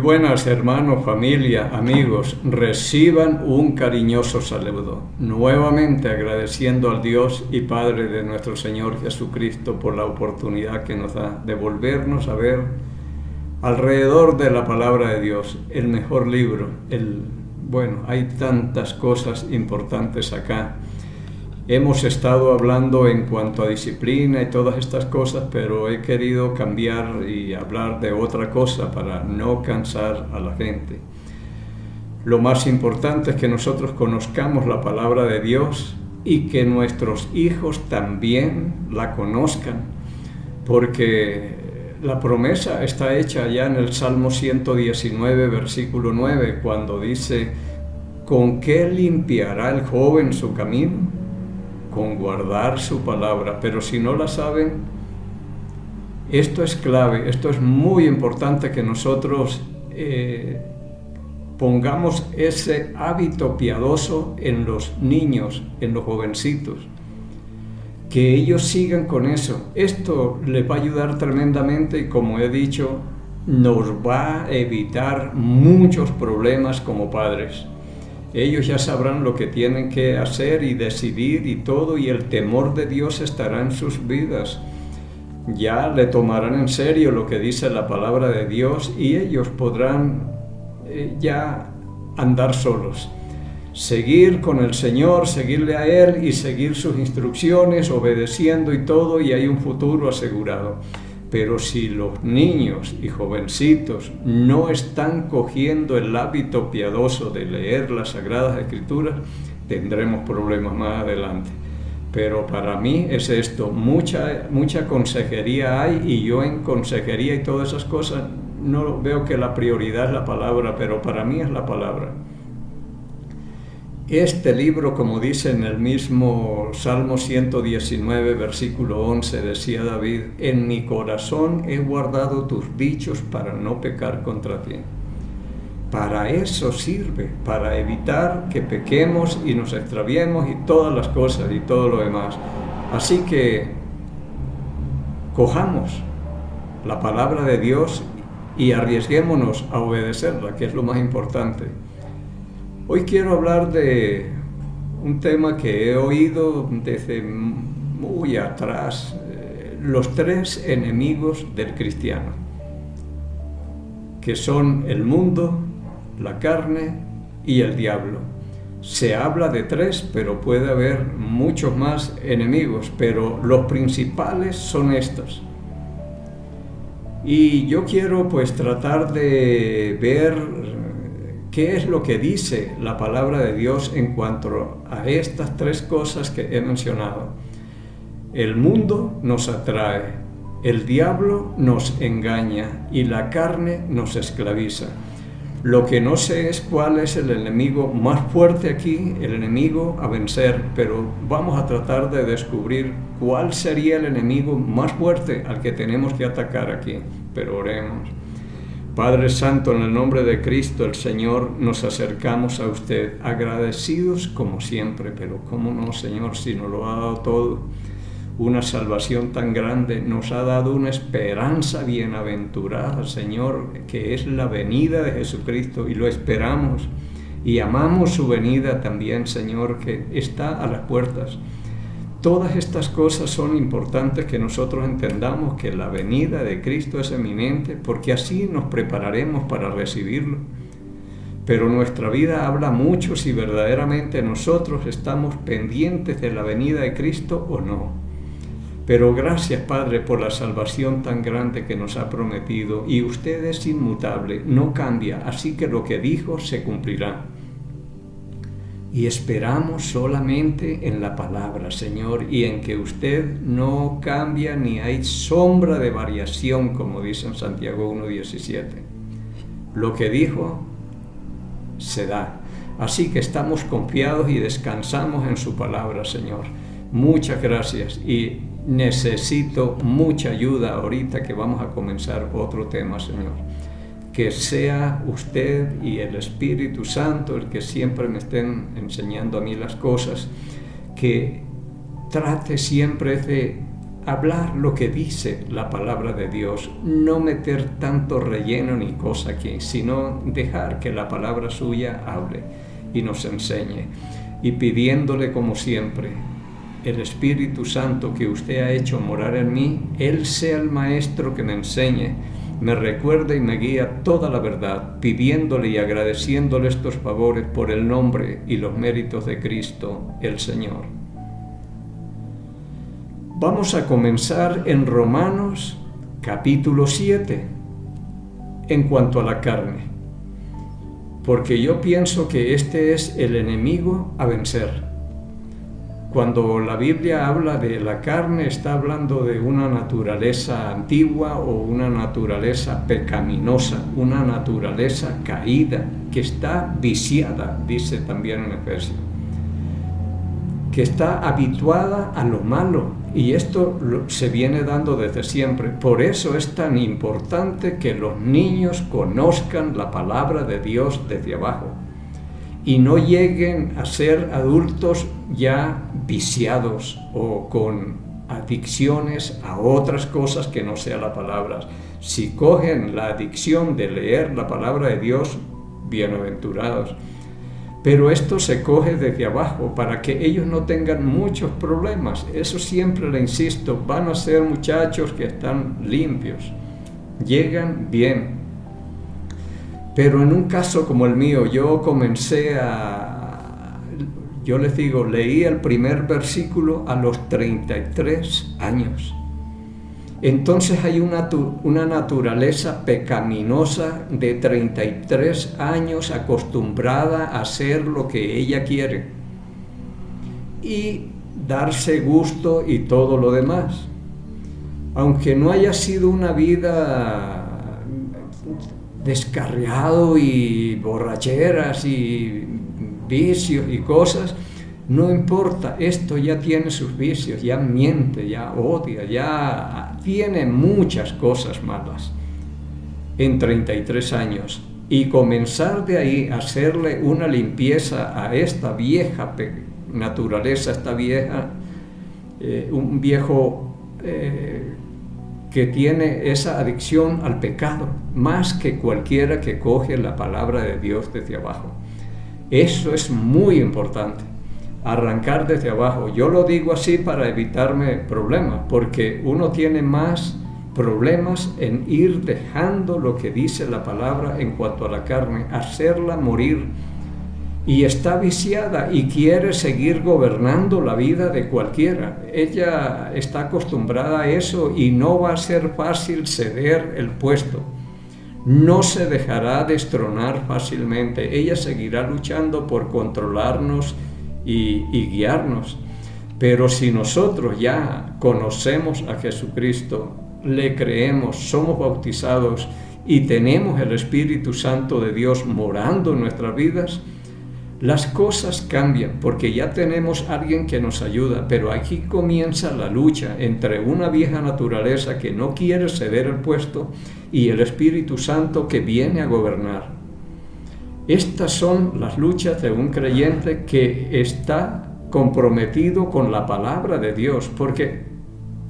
buenas, hermanos, familia, amigos. Reciban un cariñoso saludo. Nuevamente agradeciendo al Dios y Padre de nuestro Señor Jesucristo por la oportunidad que nos da de volvernos a ver alrededor de la palabra de Dios, el mejor libro. Hay tantas cosas importantes acá. Hemos estado hablando en cuanto a disciplina y todas estas cosas, pero he querido cambiar y hablar de otra cosa para no cansar a la gente. Lo más importante es que nosotros conozcamos la palabra de Dios y que nuestros hijos también la conozcan, porque la promesa está hecha ya en el Salmo 119, versículo 9, cuando dice: ¿con qué limpiará el joven su camino? Con guardar su palabra. Pero si no la saben, esto es clave, esto es muy importante, que nosotros pongamos ese hábito piadoso en los niños, en los jovencitos, que ellos sigan con eso. Esto les va a ayudar tremendamente y, como he dicho, nos va a evitar muchos problemas como padres. Ellos ya sabrán lo que tienen que hacer y decidir y todo, y el temor de Dios estará en sus vidas. Ya le tomarán en serio lo que dice la palabra de Dios y ellos podrán ya andar solos. Seguir con el Señor, seguirle a Él y seguir sus instrucciones, obedeciendo y todo, y hay un futuro asegurado. Pero si los niños y jovencitos no están cogiendo el hábito piadoso de leer las Sagradas Escrituras, tendremos problemas más adelante. Pero para mí es esto, mucha consejería hay, y yo en consejería y todas esas cosas no veo que la prioridad es la palabra, pero para mí es la palabra. Este libro, como dice en el mismo Salmo 119, versículo 11, decía David: en mi corazón he guardado tus dichos para no pecar contra ti. Para eso sirve, para evitar que pequemos y nos extraviemos y todas las cosas y todo lo demás. Así que cojamos la palabra de Dios y arriesguémonos a obedecerla, que es lo más importante. Hoy quiero hablar de un tema que he oído desde muy atrás, los tres enemigos del cristiano, que son el mundo, la carne y el diablo. Se habla de tres, pero puede haber muchos más enemigos, pero los principales son estos. Y yo quiero tratar de ver ¿qué es lo que dice la palabra de Dios en cuanto a estas tres cosas que he mencionado? El mundo nos atrae, el diablo nos engaña y la carne nos esclaviza. Lo que no sé es cuál es el enemigo más fuerte aquí, el enemigo a vencer, pero vamos a tratar de descubrir cuál sería el enemigo más fuerte al que tenemos que atacar aquí. Pero oremos. Padre Santo, en el nombre de Cristo, el Señor, nos acercamos a usted, agradecidos como siempre, pero cómo no, Señor, si nos lo ha dado todo, una salvación tan grande, nos ha dado una esperanza bienaventurada, Señor, que es la venida de Jesucristo, y lo esperamos, y amamos su venida también, Señor, que está a las puertas. Todas estas cosas son importantes que nosotros entendamos que la venida de Cristo es eminente, porque así nos prepararemos para recibirlo. Pero nuestra vida habla mucho si verdaderamente nosotros estamos pendientes de la venida de Cristo o no. Pero gracias, Padre, por la salvación tan grande que nos ha prometido, y usted es inmutable, no cambia, así que lo que dijo se cumplirá. Y esperamos solamente en la palabra, Señor, y en que usted no cambia ni hay sombra de variación, como dice en Santiago 1:17. Lo que dijo se da. Así que estamos confiados y descansamos en su palabra, Señor. Muchas gracias, y necesito mucha ayuda ahorita que vamos a comenzar otro tema, Señor. Que sea usted y el Espíritu Santo el que siempre me estén enseñando a mí las cosas, que trate siempre de hablar lo que dice la palabra de Dios, no meter tanto relleno ni cosa aquí, sino dejar que la palabra suya hable y nos enseñe, y pidiéndole como siempre, el Espíritu Santo que usted ha hecho morar en mí, Él sea el maestro que me enseñe, me recuerda y me guía toda la verdad, pidiéndole y agradeciéndole estos favores por el nombre y los méritos de Cristo el Señor. Vamos a comenzar en Romanos capítulo 7, en cuanto a la carne, porque yo pienso que este es el enemigo a vencer. Cuando la Biblia habla de la carne, está hablando de una naturaleza antigua o una naturaleza pecaminosa, una naturaleza caída, que está viciada, dice también en Efesios, que está habituada a lo malo, y esto se viene dando desde siempre. Por eso es tan importante que los niños conozcan la palabra de Dios desde abajo y no lleguen a ser adultos ya viciados o con adicciones a otras cosas que no sea la palabra. Si cogen la adicción de leer la palabra de Dios, bienaventurados. Pero esto se coge desde abajo para que ellos no tengan muchos problemas. Eso siempre le insisto, van a ser muchachos que están limpios, llegan bien. Pero en un caso como el mío, yo les digo, leí el primer versículo a los 33 años. Entonces hay una naturaleza pecaminosa de 33 años acostumbrada a hacer lo que ella quiere y darse gusto y todo lo demás. Aunque no haya sido una vida descarriado y borracheras y vicios y cosas, no importa, esto ya tiene sus vicios, ya miente, ya odia, ya tiene muchas cosas malas en 33 años. Y comenzar de ahí a hacerle una limpieza a esta vieja naturaleza, un viejo que tiene esa adicción al pecado, más que cualquiera que coge la palabra de Dios desde abajo. Eso es muy importante. Arrancar desde abajo. Yo lo digo así para evitarme problemas, porque uno tiene más problemas en ir dejando lo que dice la palabra en cuanto a la carne, hacerla morir, y está viciada y quiere seguir gobernando la vida de cualquiera. Ella está acostumbrada a eso y no va a ser fácil ceder el puesto. No se dejará destronar fácilmente. Ella seguirá luchando por controlarnos y guiarnos. Pero si nosotros ya conocemos a Jesucristo, le creemos, somos bautizados y tenemos el Espíritu Santo de Dios morando en nuestras vidas, las cosas cambian porque ya tenemos a alguien que nos ayuda. Pero aquí comienza la lucha entre una vieja naturaleza que no quiere ceder el puesto y el Espíritu Santo que viene a gobernar. Estas son las luchas de un creyente que está comprometido con la palabra de Dios, porque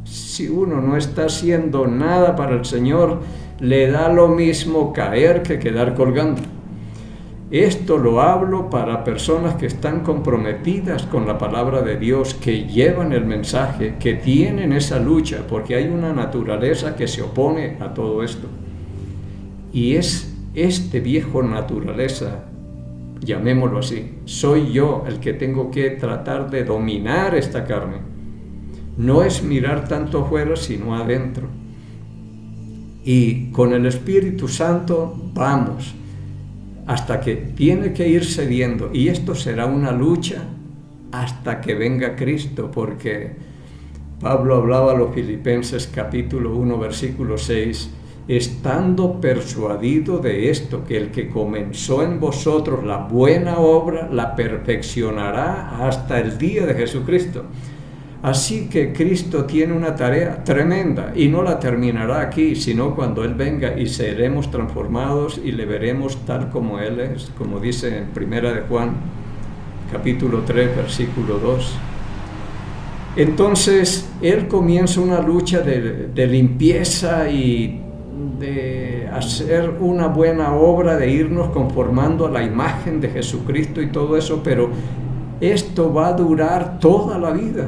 si uno no está haciendo nada para el Señor, le da lo mismo caer que quedar colgando. Esto lo hablo para personas que están comprometidas con la palabra de Dios, que llevan el mensaje, que tienen esa lucha, porque hay una naturaleza que se opone a todo esto. Y es este viejo naturaleza, llamémoslo así, soy yo el que tengo que tratar de dominar esta carne. No es mirar tanto afuera, sino adentro. Y con el Espíritu Santo vamos, hasta que tiene que ir cediendo, y esto será una lucha hasta que venga Cristo, porque Pablo hablaba a los Filipenses capítulo 1 versículo 6, estando persuadido de esto, que el que comenzó en vosotros la buena obra la perfeccionará hasta el día de Jesucristo. Así que Cristo tiene una tarea tremenda y no la terminará aquí, sino cuando Él venga y seremos transformados y le veremos tal como Él es, como dice en 1 de Juan, capítulo 3, versículo 2. Entonces él comienza una lucha de limpieza y de hacer una buena obra, de irnos conformando a la imagen de Jesucristo y todo eso, pero esto va a durar toda la vida.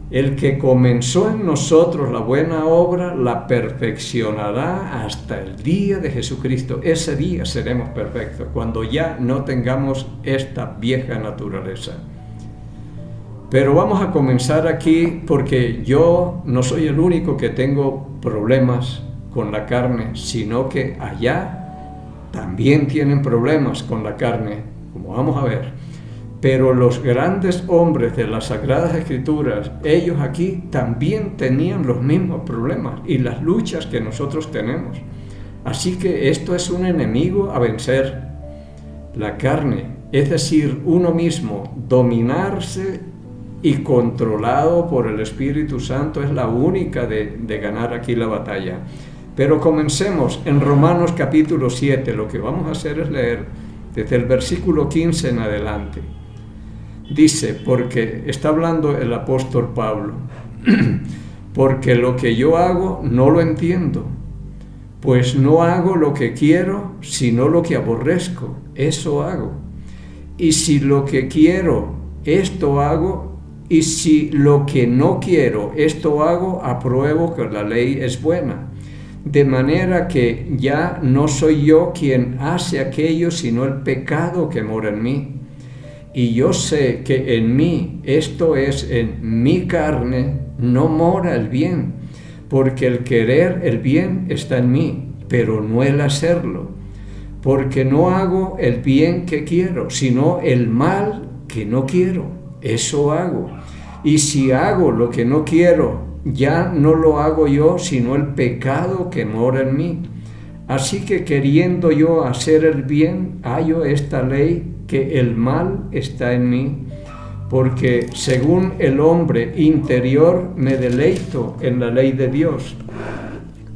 El que comenzó en nosotros la buena obra, la perfeccionará hasta el día de Jesucristo. Ese día seremos perfectos, cuando ya no tengamos esta vieja naturaleza. Pero vamos a comenzar aquí porque yo no soy el único que tengo problemas con la carne, sino que allá también tienen problemas con la carne, como vamos a ver. Pero los grandes hombres de las Sagradas Escrituras, ellos aquí también tenían los mismos problemas y las luchas que nosotros tenemos. Así que esto es un enemigo a vencer. La carne, es decir, uno mismo, dominarse y controlado por el Espíritu Santo es la única de ganar aquí la batalla. Pero comencemos en Romanos capítulo 7. Lo que vamos a hacer es leer desde el versículo 15 en adelante. Dice, porque está hablando el apóstol Pablo, porque lo que yo hago no lo entiendo, pues no hago lo que quiero, sino lo que aborrezco, eso hago. Y si lo que quiero, esto hago, y si lo que no quiero, esto hago, apruebo que la ley es buena. De manera que ya no soy yo quien hace aquello, sino el pecado que mora en mí. Y yo sé que en mí, esto es, en mi carne, no mora el bien, porque el querer el bien está en mí, pero no el hacerlo. Porque no hago el bien que quiero, sino el mal que no quiero, eso hago. Y si hago lo que no quiero, ya no lo hago yo, sino el pecado que mora en mí. Así que queriendo yo hacer el bien, hallo esta ley, que el mal está en mí, porque según el hombre interior me deleito en la ley de Dios.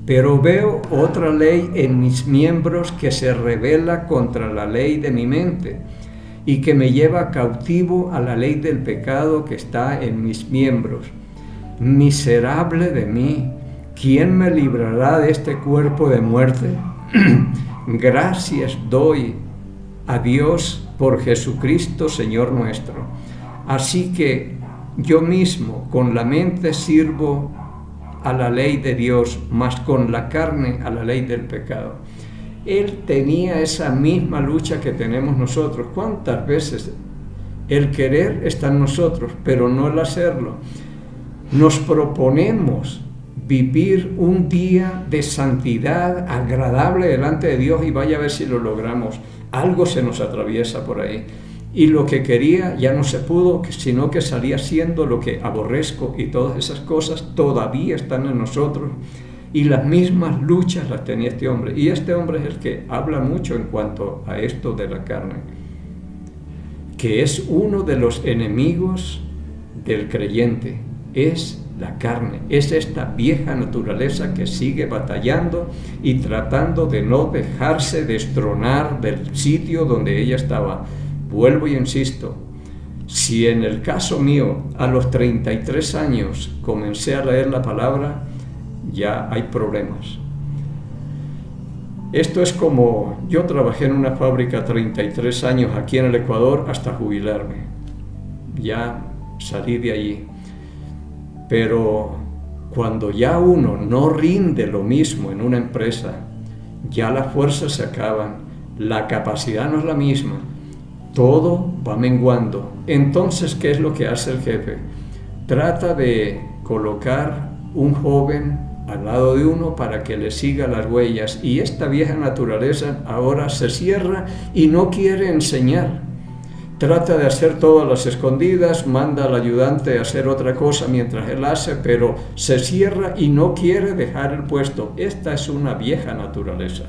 Pero veo otra ley en mis miembros que se rebela contra la ley de mi mente y que me lleva cautivo a la ley del pecado que está en mis miembros. Miserable de mí, ¿quién me librará de este cuerpo de muerte? Gracias doy a Dios por Jesucristo, Señor nuestro. Así que yo mismo con la mente sirvo a la ley de Dios, mas con la carne a la ley del pecado. Él tenía esa misma lucha que tenemos nosotros. ¿Cuántas veces el querer está en nosotros, pero no el hacerlo? Nos proponemos vivir un día de santidad agradable delante de Dios y vaya a ver si lo logramos. Algo se nos atraviesa por ahí. Y lo que quería ya no se pudo, sino que salía siendo lo que aborrezco, y todas esas cosas todavía están en nosotros. Y las mismas luchas las tenía este hombre. Y este hombre es el que habla mucho en cuanto a esto de la carne, que es uno de los enemigos del creyente, es la carne, es esta vieja naturaleza que sigue batallando y tratando de no dejarse destronar del sitio donde ella estaba. Vuelvo y insisto, si en el caso mío a los 33 años comencé a leer la palabra, ya hay problemas. Esto es como, yo trabajé en una fábrica 33 años aquí en el Ecuador hasta jubilarme. Ya salí de allí. Pero cuando ya uno no rinde lo mismo en una empresa, ya las fuerzas se acaban, la capacidad no es la misma, todo va menguando. Entonces, ¿qué es lo que hace el jefe? Trata de colocar un joven al lado de uno para que le siga las huellas, y esta vieja naturaleza ahora se cierra y no quiere enseñar. Trata de hacer todas las escondidas, manda al ayudante a hacer otra cosa mientras él hace, pero se cierra y no quiere dejar el puesto. Esta es una vieja naturaleza.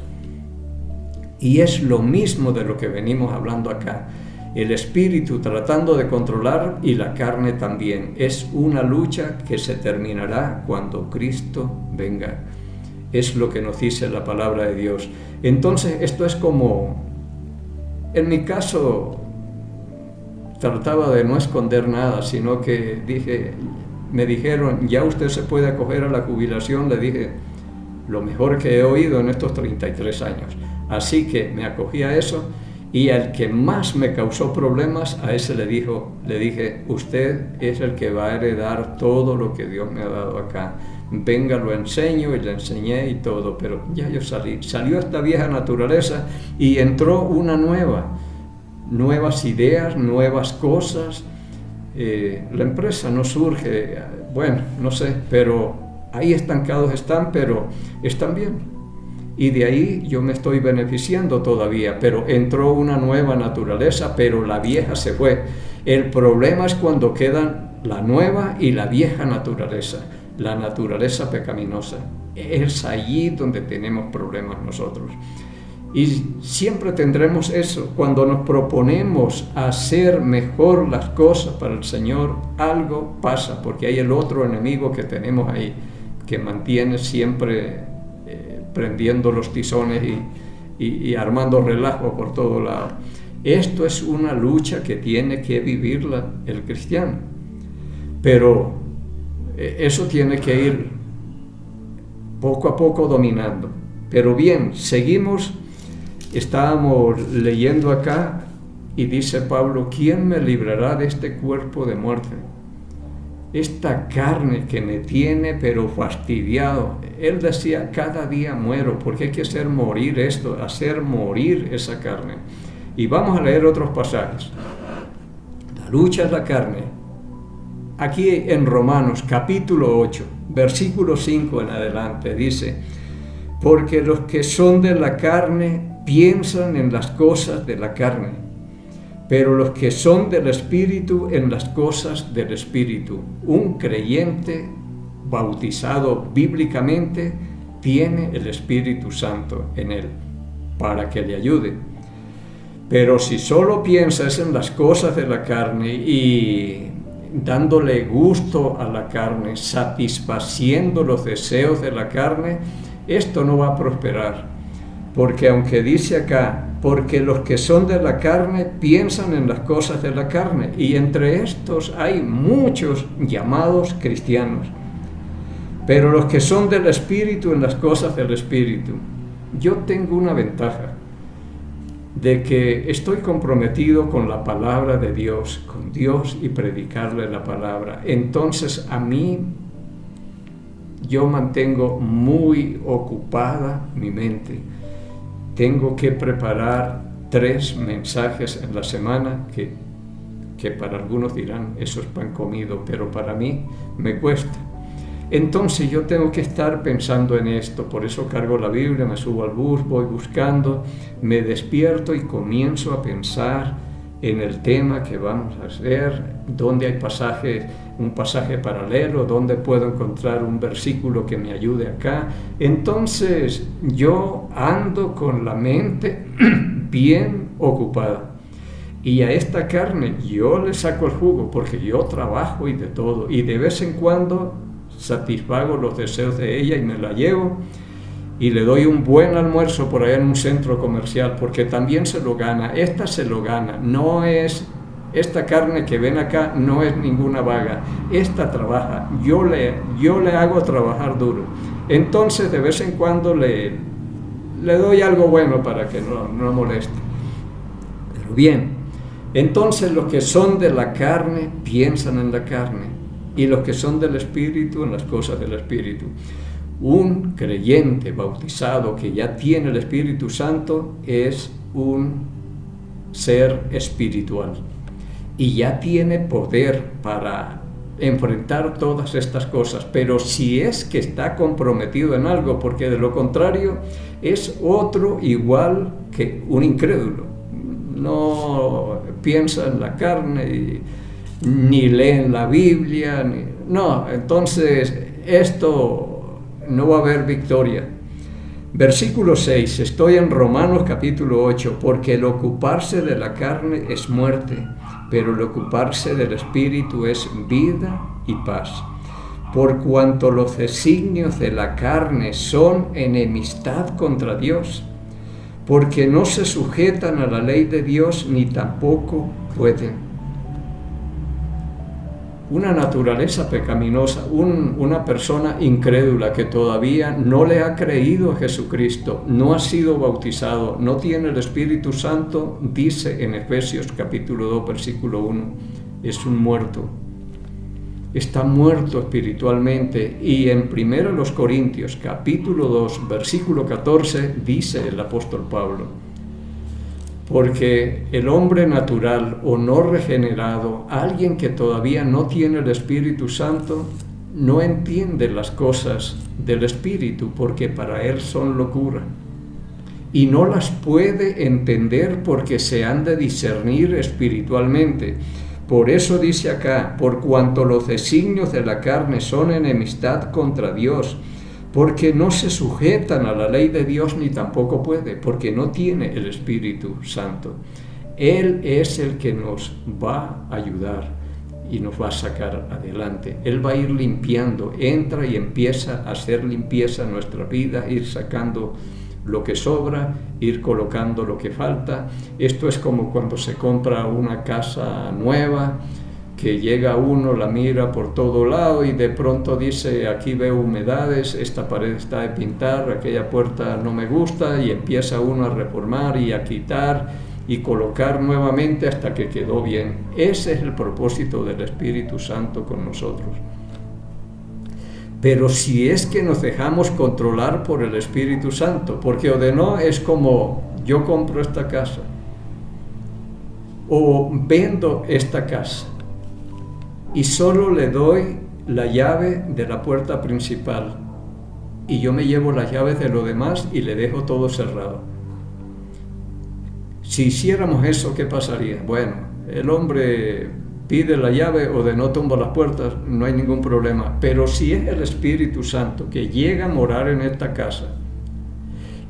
Y es lo mismo de lo que venimos hablando acá. El espíritu tratando de controlar y la carne también. Es una lucha que se terminará cuando Cristo venga. Es lo que nos dice la palabra de Dios. Entonces, esto es como, en mi caso, trataba de no esconder nada, sino que me dijeron, ya usted se puede acoger a la jubilación. Le dije, lo mejor que he oído en estos 33 años. Así que me acogí a eso, y al que más me causó problemas, a ese le dije, usted es el que va a heredar todo lo que Dios me ha dado acá. Venga, lo enseño, y le enseñé y todo, pero ya yo salió esta vieja naturaleza y entró una nuevas ideas, nuevas cosas. La empresa no surge, bueno, no sé, pero ahí estancados están, pero están bien. Y de ahí yo me estoy beneficiando todavía, pero entró una nueva naturaleza, pero la vieja se fue. El problema es cuando quedan la nueva y la vieja naturaleza, la naturaleza pecaminosa. Es allí donde tenemos problemas nosotros. Y siempre tendremos eso. Cuando nos proponemos hacer mejor las cosas para el Señor, algo pasa, porque hay el otro enemigo que tenemos ahí, que mantiene siempre prendiendo los tizones y armando relajo por todo lado. Esto es una lucha que tiene que vivirla el cristiano, pero eso tiene que ir poco a poco dominando. Pero bien, seguimos. Estábamos leyendo acá y dice Pablo, ¿quién me librará de este cuerpo de muerte? Esta carne que me tiene pero fastidiado. Él decía, cada día muero, porque hay que hacer morir esa carne. Y vamos a leer otros pasajes. La lucha es la carne. Aquí en Romanos capítulo 8, versículo 5 en adelante, dice, porque los que son de la carne piensan en las cosas de la carne, pero los que son del Espíritu en las cosas del Espíritu. Un creyente bautizado bíblicamente tiene el Espíritu Santo en él para que le ayude. Pero si solo piensas en las cosas de la carne y dándole gusto a la carne, satisfaciendo los deseos de la carne, esto no va a prosperar. Porque aunque dice acá, porque los que son de la carne piensan en las cosas de la carne, y entre estos hay muchos llamados cristianos, pero los que son del Espíritu en las cosas del Espíritu. Yo tengo una ventaja, de que estoy comprometido con la palabra de Dios, con Dios y predicarle la palabra. Entonces a mí, yo mantengo muy ocupada mi mente. Tengo que preparar 3 mensajes en la semana, que para algunos dirán, eso es pan comido, pero para mí me cuesta. Entonces yo tengo que estar pensando en esto, por eso cargo la Biblia, me subo al bus, voy buscando, me despierto y comienzo a pensar en el tema que vamos a hacer, dónde hay un pasaje paralelo, dónde puedo encontrar un versículo que me ayude acá. Entonces yo ando con la mente bien ocupada. Y a esta carne yo le saco el jugo, porque yo trabajo y de todo, y de vez en cuando satisfago los deseos de ella y me la llevo y le doy un buen almuerzo por allá en un centro comercial, porque también se lo gana. Esta se lo gana, no es esta carne que ven acá, no es ninguna vaga. Esta trabaja, yo le hago trabajar duro. Entonces de vez en cuando le doy algo bueno para que no moleste. Pero bien, entonces los que son de la carne piensan en la carne, y los que son del Espíritu en las cosas del Espíritu. Un creyente bautizado que ya tiene el Espíritu Santo es un ser espiritual y ya tiene poder para enfrentar todas estas cosas, pero si es que está comprometido en algo, porque de lo contrario es otro igual que un incrédulo. No piensa en la carne ni leen la Biblia, no, entonces esto no va a haber victoria. Versículo 6, estoy en Romanos capítulo 8, porque el ocuparse de la carne es muerte, pero el ocuparse del Espíritu es vida y paz. Por cuanto los designios de la carne son enemistad contra Dios, porque no se sujetan a la ley de Dios ni tampoco pueden. una naturaleza pecaminosa, una persona incrédula que todavía no le ha creído a Jesucristo, no ha sido bautizado, no tiene el Espíritu Santo, dice en Efesios capítulo 2, versículo 1, es un muerto. Está muerto espiritualmente. Y en 1 Corintios capítulo 2, versículo 14, dice el apóstol Pablo: porque el hombre natural o no regenerado, alguien que todavía no tiene el Espíritu Santo, no entiende las cosas del Espíritu, porque para él son locura. Y no las puede entender porque se han de discernir espiritualmente. Por eso dice acá: por cuanto los designios de la carne son enemistad contra Dios, porque no se sujetan a la ley de Dios, ni tampoco puede, porque no tiene el Espíritu Santo. Él es el que nos va a ayudar y nos va a sacar adelante. Él va a ir limpiando, entra y empieza a hacer limpieza en nuestra vida, ir sacando lo que sobra, ir colocando lo que falta. Esto es como cuando se compra una casa nueva, que llega uno, la mira por todo lado y de pronto dice: aquí veo humedades, esta pared está de pintar, aquella puerta no me gusta, y empieza uno a reformar y a quitar y colocar nuevamente hasta que quedó bien. Ese es el propósito del Espíritu Santo con nosotros. Pero si es que nos dejamos controlar por el Espíritu Santo, porque o de no es como: yo compro esta casa o vendo esta casa y solo le doy la llave de la puerta principal y yo me llevo las llaves de lo demás y le dejo todo cerrado. Si hiciéramos eso, ¿qué pasaría? Bueno, el hombre pide la llave o de no tumba las puertas, no hay ningún problema. Pero si es el Espíritu Santo que llega a morar en esta casa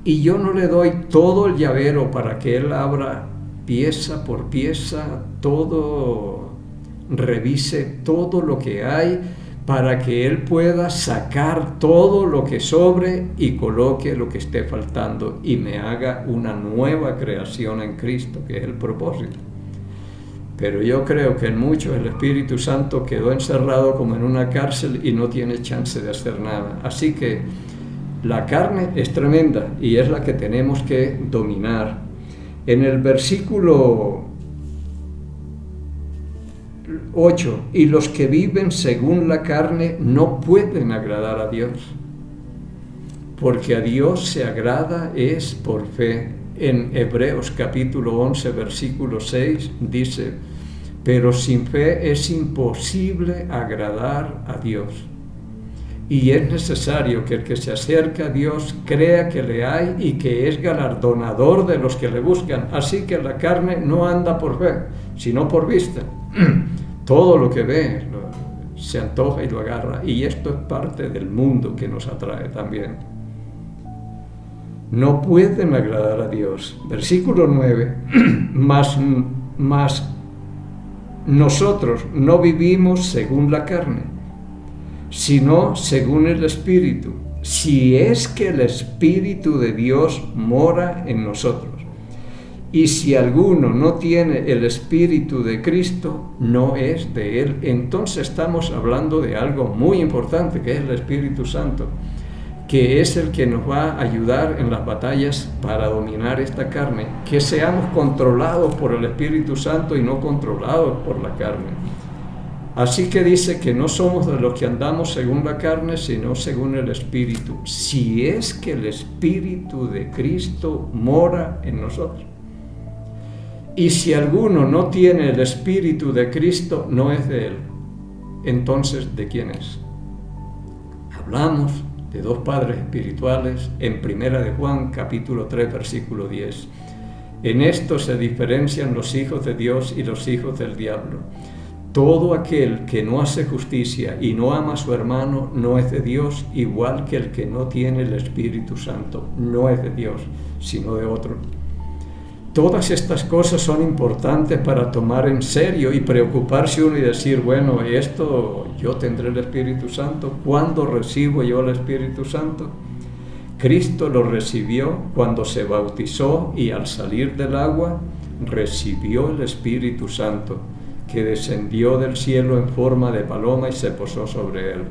y yo no le doy todo el llavero para que Él abra pieza por pieza, todo, revise todo lo que hay, para que Él pueda sacar todo lo que sobre y coloque lo que esté faltando y me haga una nueva creación en Cristo, que es el propósito. Pero yo creo que en muchos el Espíritu Santo quedó encerrado como en una cárcel y no tiene chance de hacer nada. Así que la carne es tremenda y es la que tenemos que dominar. En el versículo 8, y los que viven según la carne no pueden agradar a Dios, porque a Dios se agrada es por fe. En Hebreos capítulo 11, versículo 6 dice: pero sin fe es imposible agradar a Dios. Y es necesario que el que se acerca a Dios crea que le hay y que es galardonador de los que le buscan. Así que la carne no anda por fe, sino por vista. Todo lo que ve se antoja y lo agarra. Y esto es parte del mundo que nos atrae también. No pueden agradar a Dios. Versículo 9. Mas nosotros no vivimos según la carne, sino según el Espíritu, si es que el Espíritu de Dios mora en nosotros. Y si alguno no tiene el Espíritu de Cristo, no es de Él. Entonces estamos hablando de algo muy importante, que es el Espíritu Santo, que es el que nos va a ayudar en las batallas para dominar esta carne, que seamos controlados por el Espíritu Santo y no controlados por la carne. Así que dice que no somos de los que andamos según la carne, sino según el Espíritu, si es que el Espíritu de Cristo mora en nosotros. Y si alguno no tiene el Espíritu de Cristo, no es de Él. Entonces, ¿de quién es? Hablamos de dos padres espirituales en 1 de Juan, capítulo 3, versículo 10. En esto se diferencian los hijos de Dios y los hijos del diablo. Todo aquel que no hace justicia y no ama a su hermano no es de Dios, igual que el que no tiene el Espíritu Santo no es de Dios, sino de otro. Todas estas cosas son importantes para tomar en serio y preocuparse uno y decir: bueno, esto yo tendré el Espíritu Santo. ¿Cuándo recibo yo el Espíritu Santo? Cristo lo recibió cuando se bautizó y al salir del agua recibió el Espíritu Santo. que descendió del cielo en forma de paloma y se posó sobre él.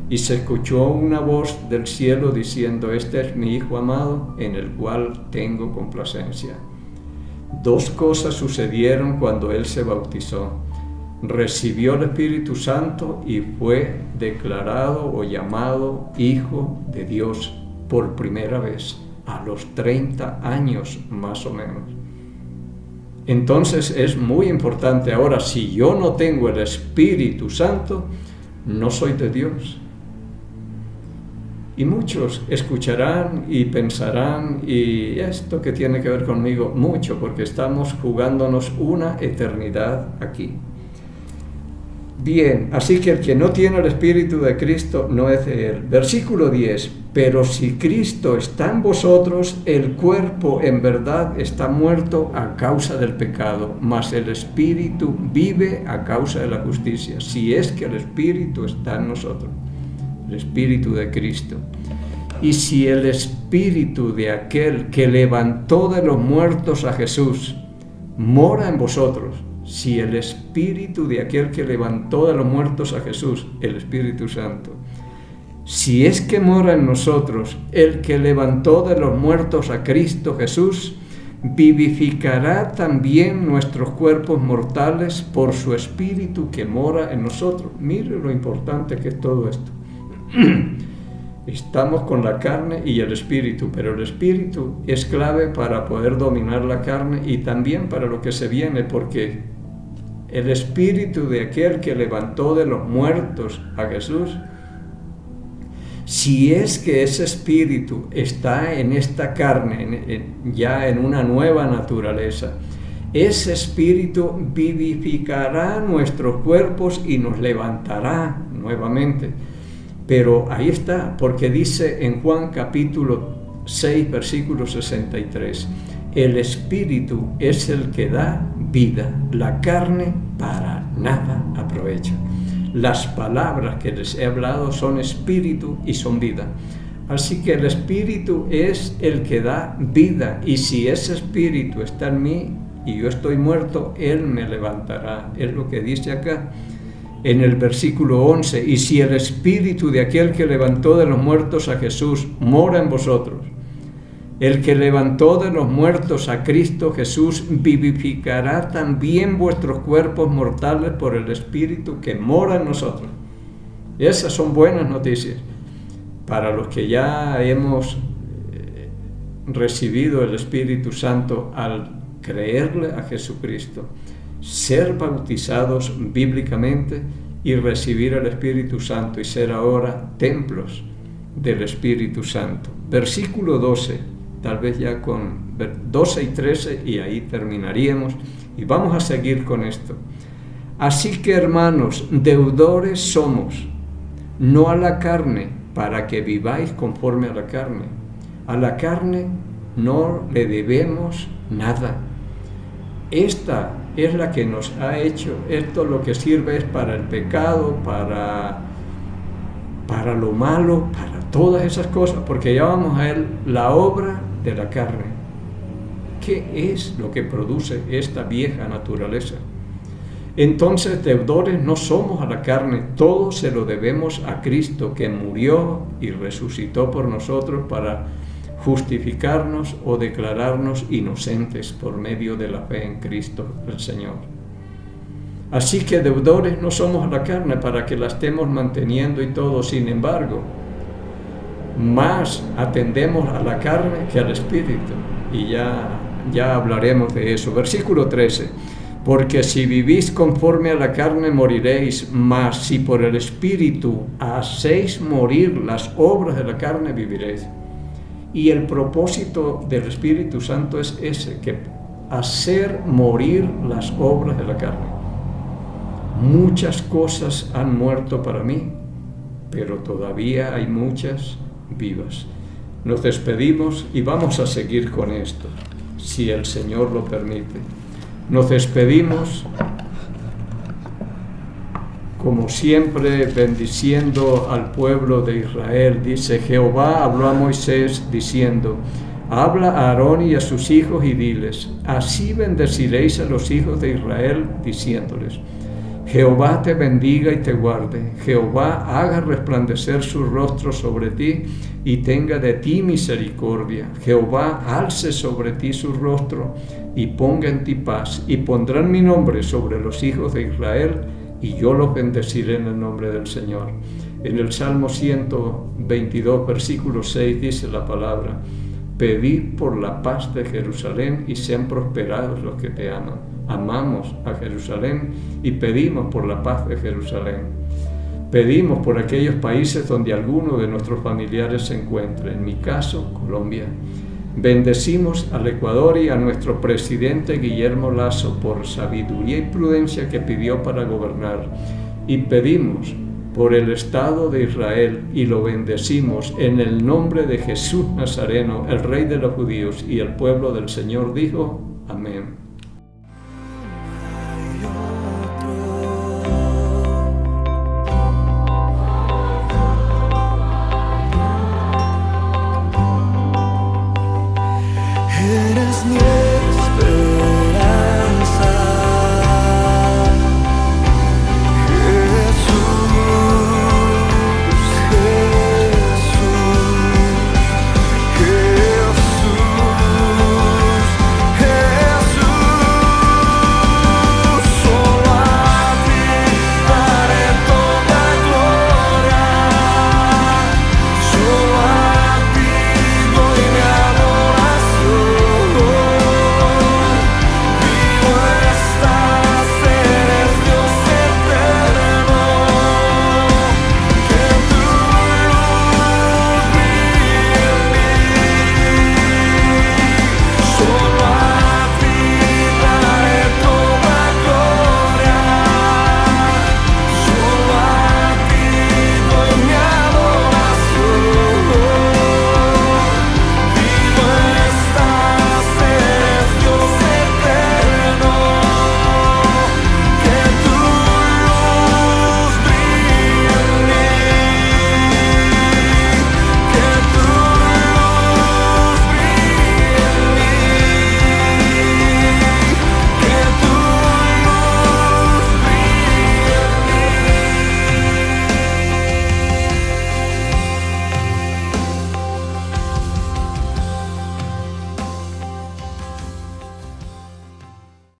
Y se escuchó una voz del cielo diciendo: este es mi Hijo amado, en el cual tengo complacencia. Dos cosas sucedieron cuando él se bautizó. Recibió el Espíritu Santo y fue declarado o llamado Hijo de Dios por primera vez, a los 30 años más o menos. Entonces es muy importante. Ahora, si yo no tengo el Espíritu Santo, no soy de Dios. Y muchos escucharán y pensarán: ¿y esto qué tiene que ver conmigo? Mucho, porque estamos jugándonos una eternidad aquí. Bien, así que el que no tiene el Espíritu de Cristo no es de él. Versículo 10. Pero si Cristo está en vosotros, el cuerpo en verdad está muerto a causa del pecado, mas el Espíritu vive a causa de la justicia. Si es que el Espíritu está en nosotros, el Espíritu de Cristo. Y si el Espíritu de aquel que levantó de los muertos a Jesús mora en vosotros, si el Espíritu de aquel que levantó de los muertos a Jesús, el Espíritu Santo, si es que mora en nosotros, el que levantó de los muertos a Cristo Jesús, vivificará también nuestros cuerpos mortales por su Espíritu que mora en nosotros. Mire lo importante que es todo esto. Estamos con la carne y el Espíritu, pero el Espíritu es clave para poder dominar la carne y también para lo que se viene, porque el Espíritu de aquel que levantó de los muertos a Jesús, si es que ese Espíritu está en esta carne, ya en una nueva naturaleza, ese Espíritu vivificará nuestros cuerpos y nos levantará nuevamente. Pero ahí está, porque dice en Juan capítulo 6, versículo 63, el Espíritu es el que da vida, la carne para nada aprovecha. Las palabras que les he hablado son espíritu y son vida. Así que el Espíritu es el que da vida, y si ese Espíritu está en mí y yo estoy muerto, Él me levantará. Es lo que dice acá en el versículo 11, y si el Espíritu de aquel que levantó de los muertos a Jesús mora en vosotros, el que levantó de los muertos a Cristo Jesús vivificará también vuestros cuerpos mortales por el Espíritu que mora en nosotros. Y esas son buenas noticias para los que ya hemos recibido el Espíritu Santo al creerle a Jesucristo, ser bautizados bíblicamente y recibir el Espíritu Santo y ser ahora templos del Espíritu Santo. Versículo 12. Tal vez ya con 12 y 13 y ahí terminaríamos y vamos a seguir con esto. Así que, hermanos, deudores somos, no a la carne, para que viváis conforme a la carne. A la carne no le debemos nada. Esta es la que nos ha hecho, esto lo que sirve es para el pecado, para lo malo, para todas esas cosas, porque ya vamos a ver la obra de la carne. ¿Qué es lo que produce esta vieja naturaleza? Entonces, deudores no somos a la carne, todo se lo debemos a Cristo, que murió y resucitó por nosotros para justificarnos o declararnos inocentes por medio de la fe en Cristo el Señor. Así que deudores no somos a la carne para que la estemos manteniendo y todo. Sin embargo, más atendemos a la carne que al Espíritu, y ya hablaremos de eso. Versículo 13, porque si vivís conforme a la carne moriréis, mas si por el Espíritu hacéis morir las obras de la carne viviréis. Y el propósito del Espíritu Santo es ese, que hacer morir las obras de la carne. Muchas cosas han muerto para mí, pero todavía hay muchas vivas. Nos despedimos y vamos a seguir con esto, si el Señor lo permite. Nos despedimos, como siempre, bendiciendo al pueblo de Israel. Dice: Jehová habló a Moisés diciendo: Habla a Aarón y a sus hijos y diles: así bendeciréis a los hijos de Israel, diciéndoles: Jehová te bendiga y te guarde. Jehová haga resplandecer su rostro sobre ti y tenga de ti misericordia. Jehová alce sobre ti su rostro y ponga en ti paz. Y pondrán mi nombre sobre los hijos de Israel, y yo los bendeciré en el nombre del Señor. En el Salmo 122, versículo 6 dice la palabra: pedid por la paz de Jerusalén y sean prosperados los que te aman. Amamos a Jerusalén y pedimos por la paz de Jerusalén. Pedimos por aquellos países donde alguno de nuestros familiares se encuentre, en mi caso, Colombia. Bendecimos al Ecuador y a nuestro presidente Guillermo Lasso por sabiduría y prudencia que pidió para gobernar. Y pedimos por el Estado de Israel y lo bendecimos en el nombre de Jesús Nazareno, el Rey de los judíos, y el pueblo del Señor dijo: amén.